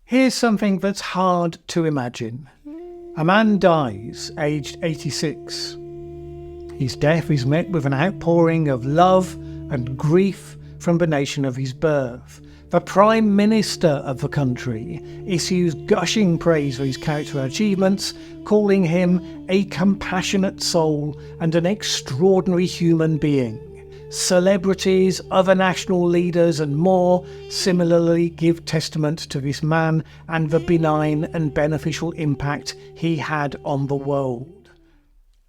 Here's something that's hard to imagine. A man dies, aged 86. His death is met with an outpouring of love and grief from the nation of his birth. The Prime Minister of the country issues gushing praise for his character achievements, calling him a compassionate soul and an extraordinary human being. Celebrities, other national leaders and more similarly give testament to this man and the benign and beneficial impact he had on the world.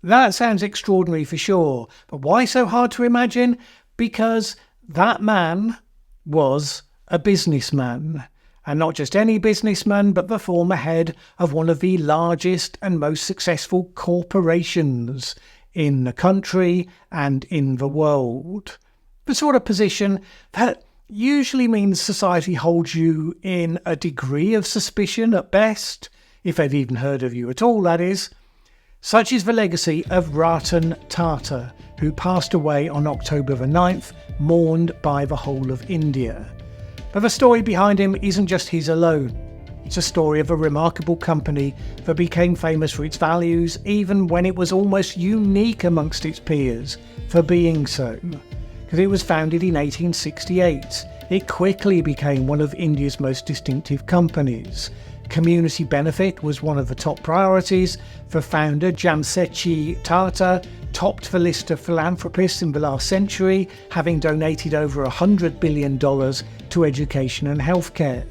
That sounds extraordinary for sure, but why so hard to imagine? Because that man was a businessman, and not just any businessman, but the former head of one of the largest and most successful corporations in the country and in the world. The sort of position that usually means society holds you in a degree of suspicion at best, if they've even heard of you at all, that is. Such is the legacy of Ratan Tata, who passed away on October the 9th, mourned by the whole of India. But the story behind him isn't just his alone. It's a story of a remarkable company that became famous for its values, even when it was almost unique amongst its peers for being so. Because it was founded in 1868, it quickly became one of India's most distinctive companies. Community benefit was one of the top priorities. The founder, Jamsetji Tata, topped the list of philanthropists in the last century, having donated over $100 billion to education and healthcare.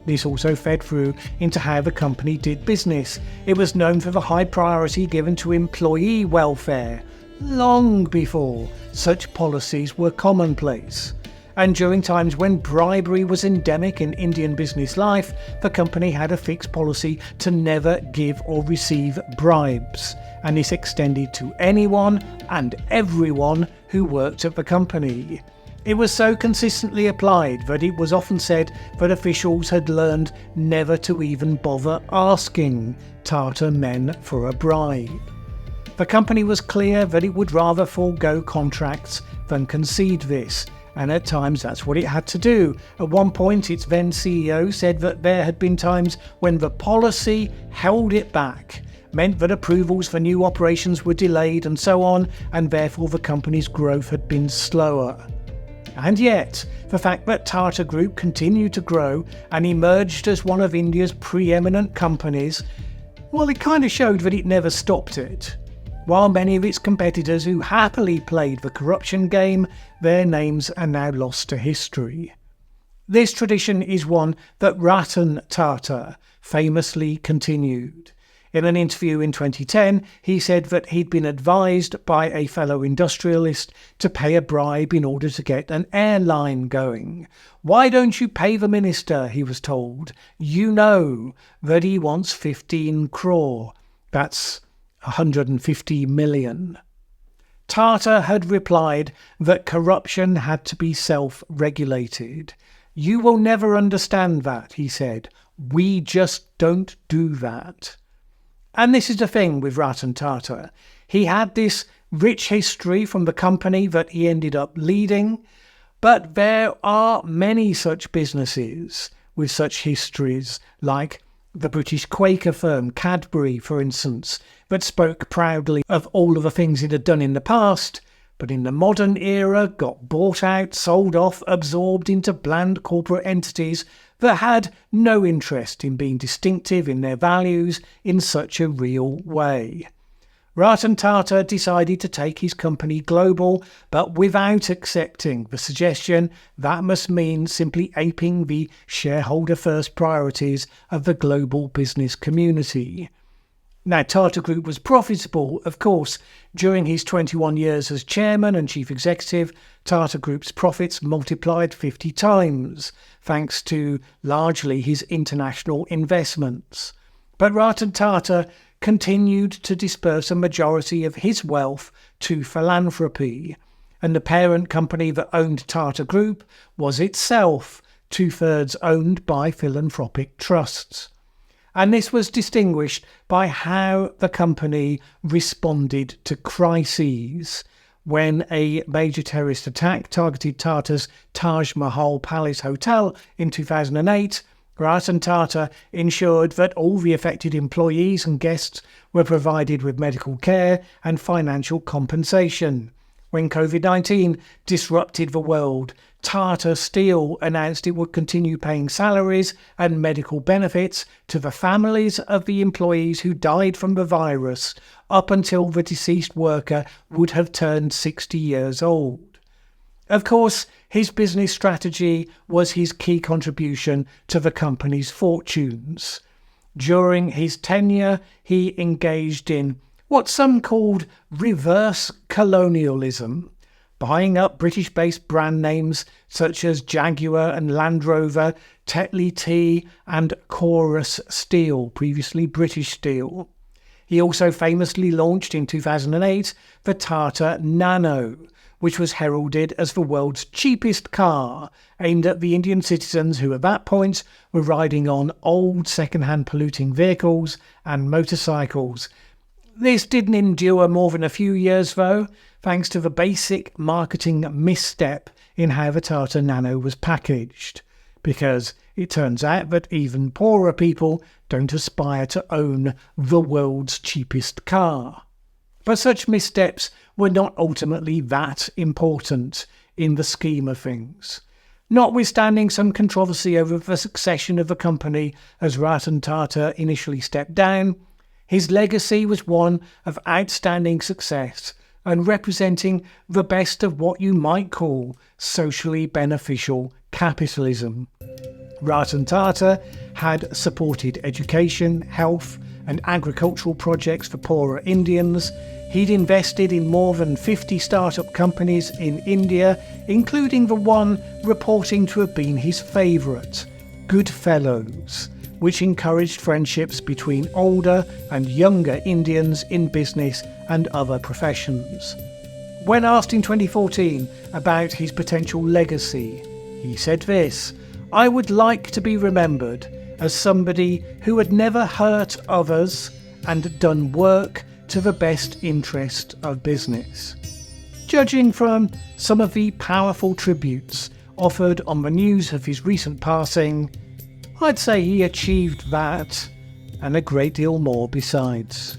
This also fed through into how the company did business. It was known for the high priority given to employee welfare, long before such policies were commonplace. And during times when bribery was endemic in Indian business life, the company had a fixed policy to never give or receive bribes. And this extended to anyone and everyone who worked at the company. It was so consistently applied that it was often said that officials had learned never to even bother asking Tata men for a bribe. The company was clear that it would rather forego contracts than concede this, and at times that's what it had to do. At one point, its then CEO said that there had been times when the policy held it back, meant that approvals for new operations were delayed and so on, and therefore the company's growth had been slower. And yet, the fact that Tata Group continued to grow and emerged as one of India's preeminent companies, well, it kind of showed that it never stopped it. While many of its competitors who happily played the corruption game, their names are now lost to history. This tradition is one that Ratan Tata famously continued. In an interview in 2010, he said that he'd been advised by a fellow industrialist to pay a bribe in order to get an airline going. "Why don't you pay the minister?" he was told. "You know that he wants 15 crore. That's 150 million. Tata had replied that corruption had to be self-regulated. "You will never understand that," he said. "We just don't do that." And this is the thing with Ratan Tata. He had this rich history from the company that he ended up leading, but there are many such businesses with such histories, like the British Quaker firm Cadbury, for instance, that spoke proudly of all of the things it had done in the past, but in the modern era got bought out, sold off, absorbed into bland corporate entities that had no interest in being distinctive in their values in such a real way. Ratan Tata decided to take his company global, but without accepting the suggestion that must mean simply aping the shareholder-first priorities of the global business community. Now, Tata Group was profitable, of course. During his 21 years as chairman and chief executive, Tata Group's profits multiplied 50 times, thanks to largely his international investments. But Ratan Tata continued to disperse a majority of his wealth to philanthropy, and the parent company that owned Tata Group was itself 2/3 owned by philanthropic trusts. And this was distinguished by how the company responded to crises. When a major terrorist attack targeted Tata's Taj Mahal Palace Hotel in 2008, Ratan Tata ensured that all the affected employees and guests were provided with medical care and financial compensation. When COVID-19 disrupted the world, Tata Steel announced it would continue paying salaries and medical benefits to the families of the employees who died from the virus up until the deceased worker would have turned 60 years old. Of course, his business strategy was his key contribution to the company's fortunes. During his tenure, he engaged in what some called reverse colonialism, buying up British-based brand names such as Jaguar and Land Rover, Tetley Tea and Chorus Steel, previously British Steel. He also famously launched in 2008 the Tata Nano, which was heralded as the world's cheapest car, aimed at the Indian citizens who at that point were riding on old second-hand polluting vehicles and motorcycles. This didn't endure more than a few years though, thanks to the basic marketing misstep in how the Tata Nano was packaged, because it turns out that even poorer people don't aspire to own the world's cheapest car. But such missteps were not ultimately that important in the scheme of things. Notwithstanding some controversy over the succession of the company as Ratan Tata initially stepped down, his legacy was one of outstanding success and representing the best of what you might call socially beneficial capitalism. Ratan Tata had supported education, health and agricultural projects for poorer Indians. He'd invested in more than 50 startup companies in India, including the one reporting to have been his favourite, Goodfellows, which encouraged friendships between older and younger Indians in business and other professions. When asked in 2014 about his potential legacy, he said this: "I would like to be remembered as somebody who had never hurt others and done work to the best interest of business." Judging from some of the powerful tributes offered on the news of his recent passing, I'd say he achieved that and a great deal more besides.